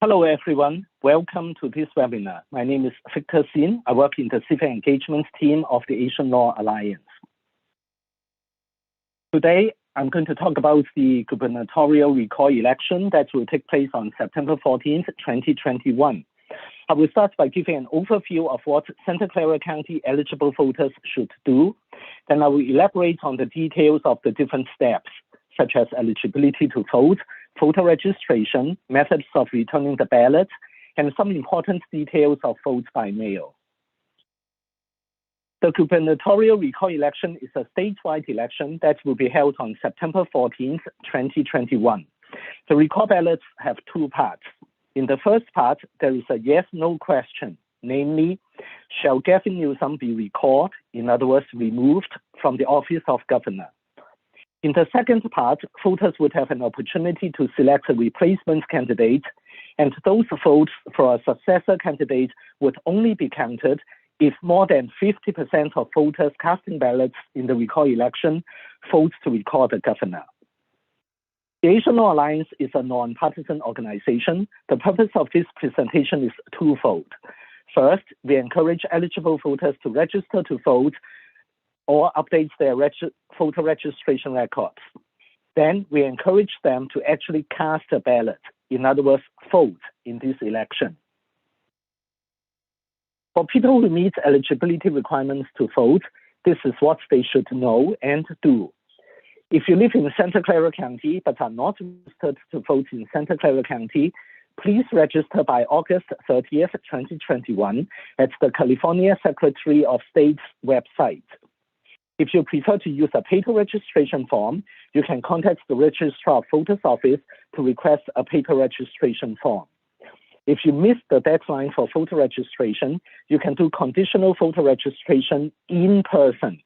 Hello, everyone. Welcome to this webinar. My name is Victor Sin. I work in the Civic Engagement team of the Asian Law Alliance. Today, I'm going to talk about the gubernatorial recall election that will take place on September 14th, 2021. I will start by giving an overview of what Santa Clara County eligible voters should do. Then I will elaborate on the details of the different steps, such as eligibility to vote, voter registration, methods of returning the ballot, and some important details of votes by mail. The gubernatorial recall election is a statewide election that will be held on September 14th, 2021. The recall ballots have two parts. In the first part, there is a yes-no question, namely, shall Gavin Newsom be recalled, in other words, removed from the office of governor? In the second part, voters would have an opportunity to select a replacement candidate, and those votes for a successor candidate would only be counted if more than 50% of voters casting ballots in the recall election vote to recall the governor. The Asian Law Alliance is a non-partisan organization. The purpose of this presentation is twofold. First, we encourage eligible voters to register to vote or update their voter registration records. Then we encourage them to actually cast a ballot, in other words, vote in this election. For people who meet eligibility requirements to vote, this is what they should know and do. If you live in Santa Clara County but are not registered to vote in Santa Clara County, please register by August 30th, 2021 at the California Secretary of State's website. If you prefer to use a paper registration form, you can contact the Registrar of Voters Office to request a paper registration form. If you missed the deadline for voter registration, you can do conditional voter registration in person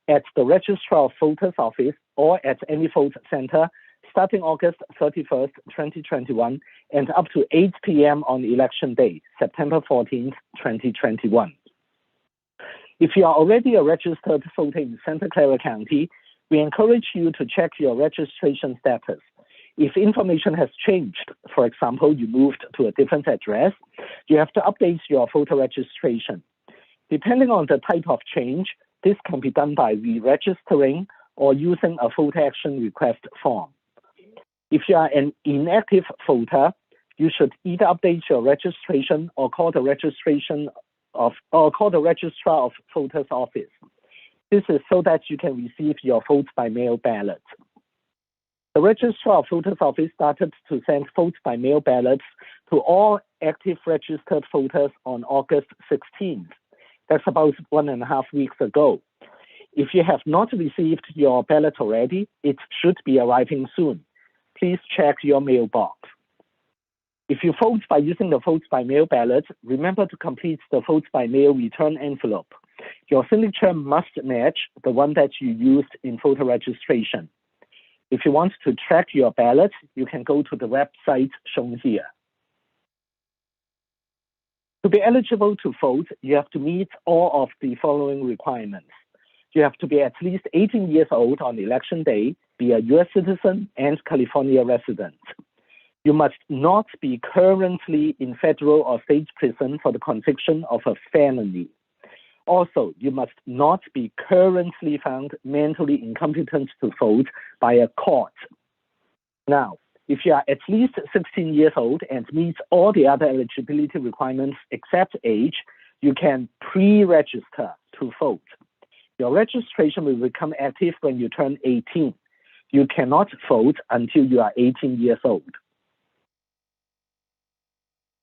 at the Registrar of Voters Office or at any vote center starting August 31st, 2021 and up to 8 p.m. on Election Day, September 14th, 2021. If you are already a registered voter in Santa Clara County, we encourage you to check your registration status. If information has changed, for example, you moved to a different address, you have to update your voter registration. Depending on the type of change, this can be done by re-registering or using a voter action request form. If you are an inactive voter, you should either update your registration or call the Registrar of Voters Office. This is so that you can receive your votes by mail ballot. The Registrar of Voters Office started to send votes by mail ballots to all active registered voters on August 16th. That's about 1.5 weeks ago. If you have not received your ballot already, it should be arriving soon. Please check your mailbox. If you vote by using the votes by mail ballot, remember to complete the votes by mail return envelope. Your signature must match the one that you used in voter registration. If you want to track your ballot, you can go to the website shown here. To be eligible to vote, you have to meet all of the following requirements. You have to be at least 18 years old on election day, be a U.S. citizen, and California resident. You must not be currently in federal or state prison for the conviction of a felony. Also, you must not be currently found mentally incompetent to vote by a court. Now, if you are at least 16 years old and meet all the other eligibility requirements except age, you can pre-register to vote. Your registration will become active when you turn 18. You cannot vote until you are 18 years old.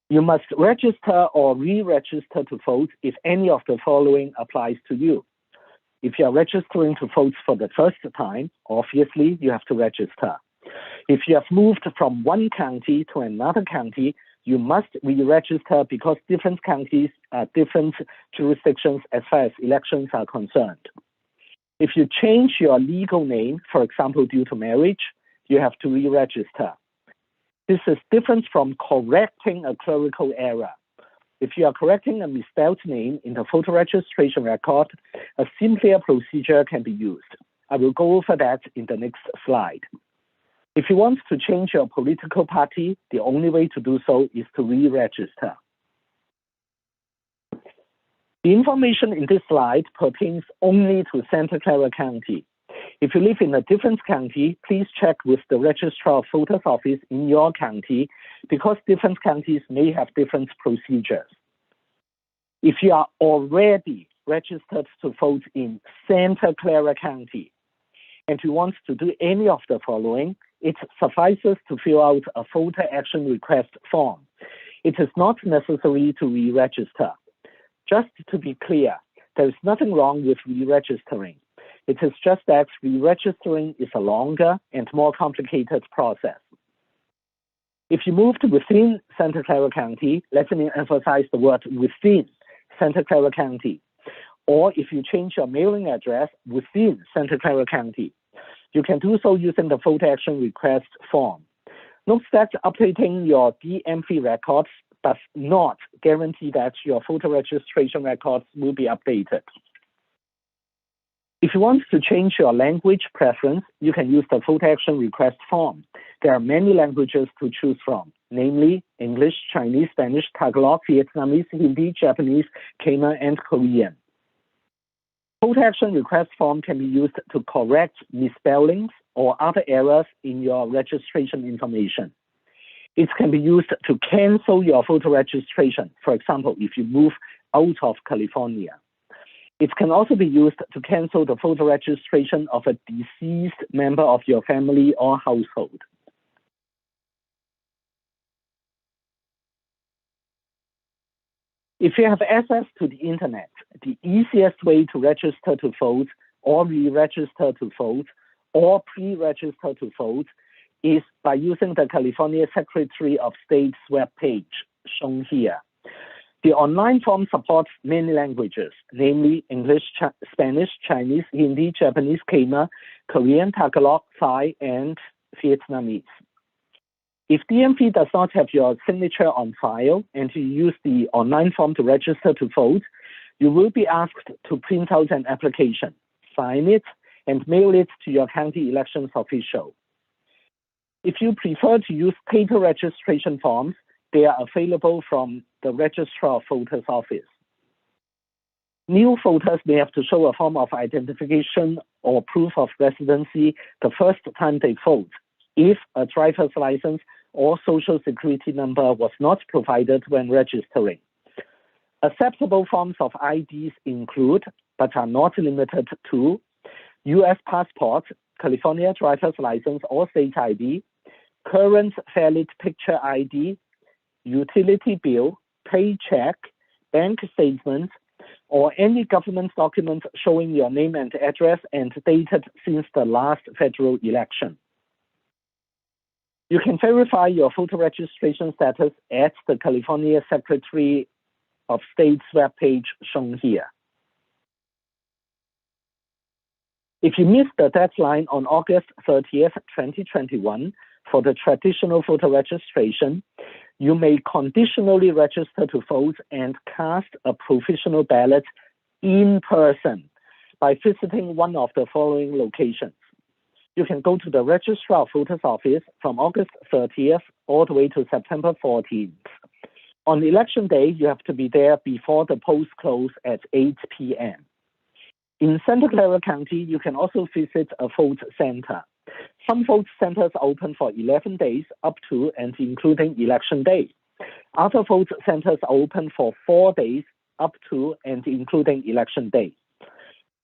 You must register or re-register to vote if any of the following applies to you. If you are registering to vote for the first time, obviously you have to register. If you have moved from one county to another county, you must re-register because different counties are different jurisdictions as far as elections are concerned. If you change your legal name, for example, due to marriage, you have to re-register. This is different from correcting a clerical error. If you are correcting a misspelled name in the voter registration record, a simpler procedure can be used. I will go over that in the next slide. If you want to change your political party, the only way to do so is to re-register. The information in this slide pertains only to Santa Clara County. If you live in a different county, please check with the Registrar of Voters Office in your county because different counties may have different procedures. If you are already registered to vote in Santa Clara County and you want to do any of the following, it suffices to fill out a voter action request form. It is not necessary to re-register. Just to be clear, there is nothing wrong with re-registering. It is just that re-registering is a longer and more complicated process. If you moved within Santa Clara County, let me emphasize the word within Santa Clara County, or if you change your mailing address within Santa Clara County, you can do so using the voter action request form. Note that updating your DMV records does not guarantee that your voter registration records will be updated. If you want to change your language preference, you can use the voter action request form. There are many languages to choose from, namely English, Chinese, Spanish, Tagalog, Vietnamese, Hindi, Japanese, Khmer, and Korean. Voter action request form can be used to correct misspellings or other errors in your registration information. It can be used to cancel your voter registration, for example, if you move out of California. It can also be used to cancel the voter registration of a deceased member of your family or household. If you have access to the internet, the easiest way to register to vote or re-register to vote or pre-register to vote is by using the California Secretary of State's webpage, shown here. The online form supports many languages, namely English, Spanish, Chinese, Hindi, Japanese, Khmer, Korean, Tagalog, Thai, and Vietnamese. If DMV does not have your signature on file and you use the online form to register to vote, you will be asked to print out an application, sign it, and mail it to your county elections official. If you prefer to use paper registration forms, they are available from the Registrar of Voters Office. New voters may have to show a form of identification or proof of residency the first time they vote, if a driver's license or social security number was not provided when registering. Acceptable forms of IDs include, but are not limited to, U.S. passport, California driver's license or state ID, current valid picture ID, utility bill, paycheck, bank statement, or any government document showing your name and address and dated since the last federal election. You can verify your voter registration status at the California Secretary of State's webpage shown here. If you missed the deadline on August 30th, 2021 for the traditional voter registration, you may conditionally register to vote and cast a provisional ballot in person by visiting one of the following locations. You can go to the Registrar of Voters Office from August 30th all the way to September 14th. On election day, you have to be there before the polls close at 8 p.m. In Santa Clara County, you can also visit a vote center. Some vote centers are open for 11 days up to and including election day. Other vote centers are open for 4 days up to and including election day.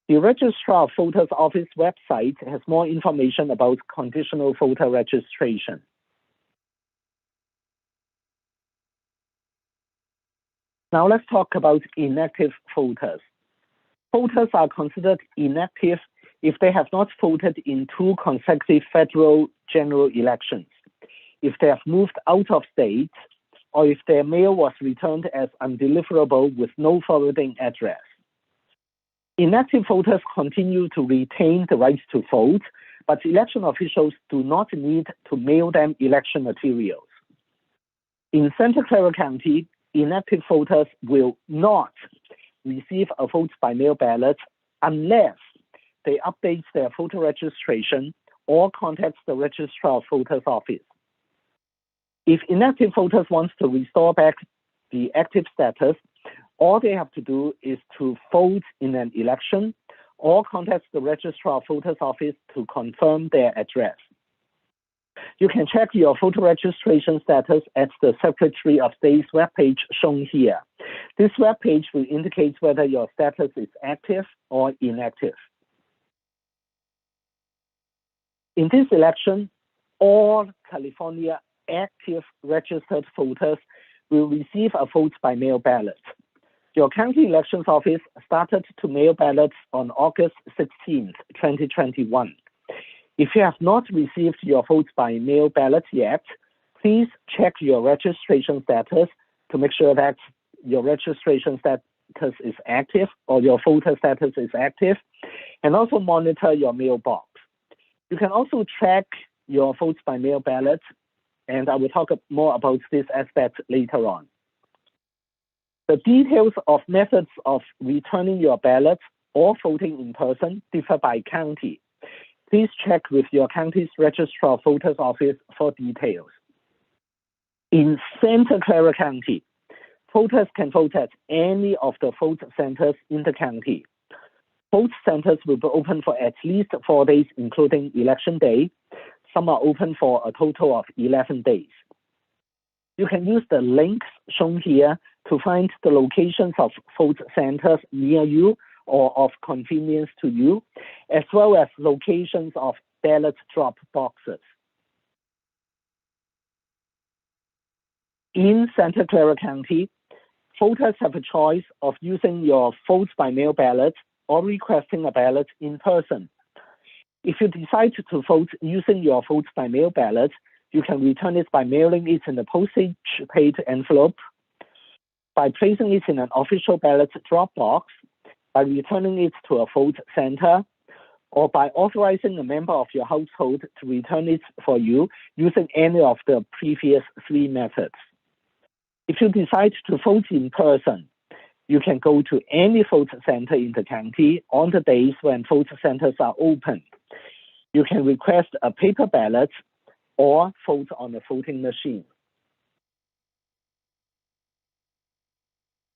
The Registrar of Voters Office website has more information about conditional voter registration. Now let's talk about inactive voters. Voters are considered inactive if they have not voted in 2 consecutive federal general elections, if they have moved out of state, or if their mail was returned as undeliverable with no forwarding address. Inactive voters continue to retain the right to vote, but election officials do not need to mail them election materials. In Santa Clara County, inactive voters will not receive a vote by mail ballot unless they update their voter registration or contacts the registrar of voters office. If inactive voters want to restore back the active status, all they have to do is to vote in an election or contact the registrar of voters office to confirm their address. You can check your voter registration status at the Secretary of State's webpage shown here. This webpage will indicate whether your status is active or inactive. In this election, all California active registered voters will receive a vote by mail ballot. Your county elections office started to mail ballots on August 16, 2021. If you have not received your votes by mail ballot yet, please check your registration status to make sure that your registration status is active or your voter status is active, and also monitor your mailbox. You can also track your votes by mail ballot, and I will talk more about this aspect later on. The details of methods of returning your ballot or voting in person differ by county. Please check with your county's registrar of voters office for details. In Santa Clara County, voters can vote at any of the vote centers in the county. Vote centers will be open for at least 4 days, including Election Day. Some are open for a total of 11 days. You can use the links shown here to find the locations of vote centers near you or of convenience to you, as well as locations of ballot drop boxes. In Santa Clara County, voters have a choice of using your votes by mail ballot or requesting a ballot in person. If you decide to vote using your votes by mail ballot, you can return it by mailing it in a postage-paid envelope, by placing it in an official ballot drop box, by returning it to a vote center, or by authorizing a member of your household to return it for you using any of the previous 3 methods. If you decide to vote in person, you can go to any vote center in the county on the days when vote centers are open. You can request a paper ballot or vote on a voting machine.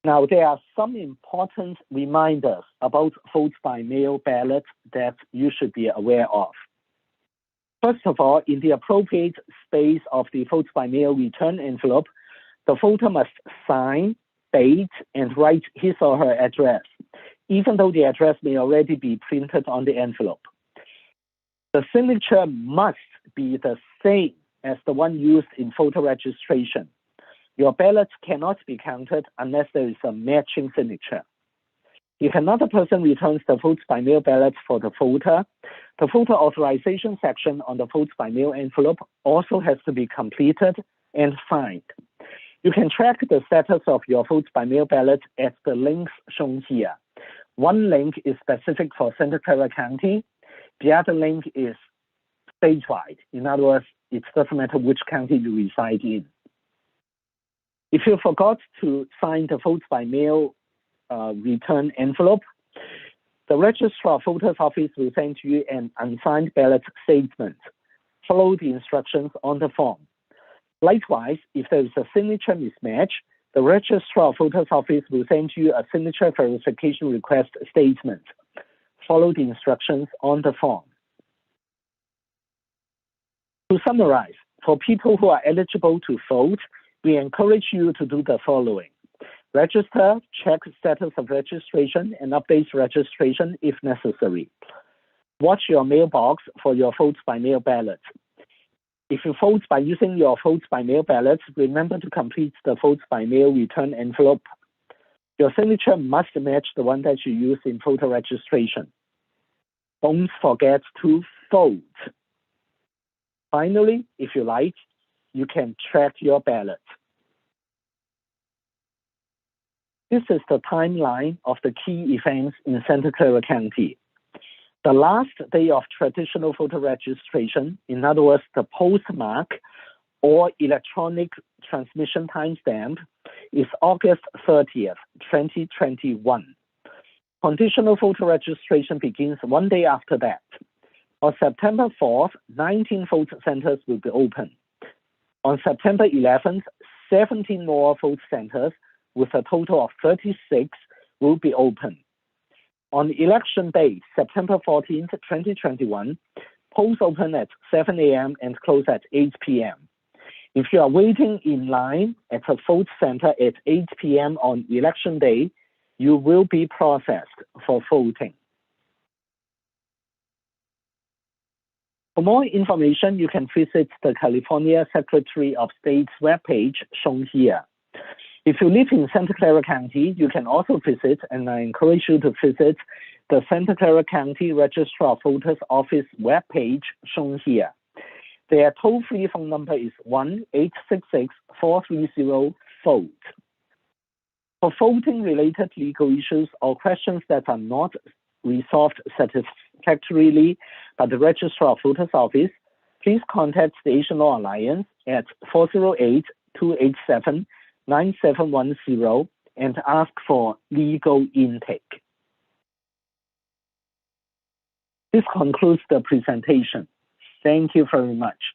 Now, there are some important reminders about votes by mail ballot that you should be aware of. First of all, in the appropriate space of the votes by mail return envelope, the voter must sign, date, and write his or her address, even though the address may already be printed on the envelope. The signature must be the same as the one used in voter registration. Your ballot cannot be counted unless there is a matching signature. If another person returns the votes by mail ballot for the voter authorization section on the votes by mail envelope also has to be completed and signed. You can track the status of your votes by mail ballot at the links shown here. One link is specific for Santa Clara County. The other link is statewide. In other words, it doesn't matter which county you reside in. If you forgot to sign the votes by mail return envelope, the registrar of voters office will send you an unsigned ballot statement. Follow the instructions on the form. Likewise, if there is a signature mismatch, the registrar of voters office will send you a signature verification request statement. Follow the instructions on the form. To summarize, for people who are eligible to vote, we encourage you to do the following. Register, check status of registration, and update registration if necessary. Watch your mailbox for your votes by mail ballot. If you vote by using your votes by mail ballots, remember to complete the votes by mail return envelope. Your signature must match the one that you use in voter registration. Don't forget to vote. Finally, if you like, you can track your ballot. This is the timeline of the key events in Santa Clara County. The last day of traditional voter registration, in other words, the postmark or electronic transmission timestamp, is August 30th, 2021. Conditional voter registration begins 1 day after that. On September 4th, 19 vote centers will be open. On September 11th, 17 more vote centers with a total of 36 will be open. On election day, September 14th, 2021, polls open at 7 a.m. and close at 8 p.m. If you are waiting in line at a vote center at 8 p.m. on election day, you will be processed for voting. For more information, you can visit the California Secretary of State's webpage shown here. If you live in Santa Clara County, you can also visit, and I encourage you to visit, the Santa Clara County Registrar of Voters Office webpage shown here. Their toll-free phone number is 1-866-430-VOTE. For voting-related legal issues or questions that are not resolved satisfactorily by the Registrar of Voters Office, please contact Station Law Alliance at 408-287-9710 and ask for legal intake. This concludes the presentation. Thank you very much.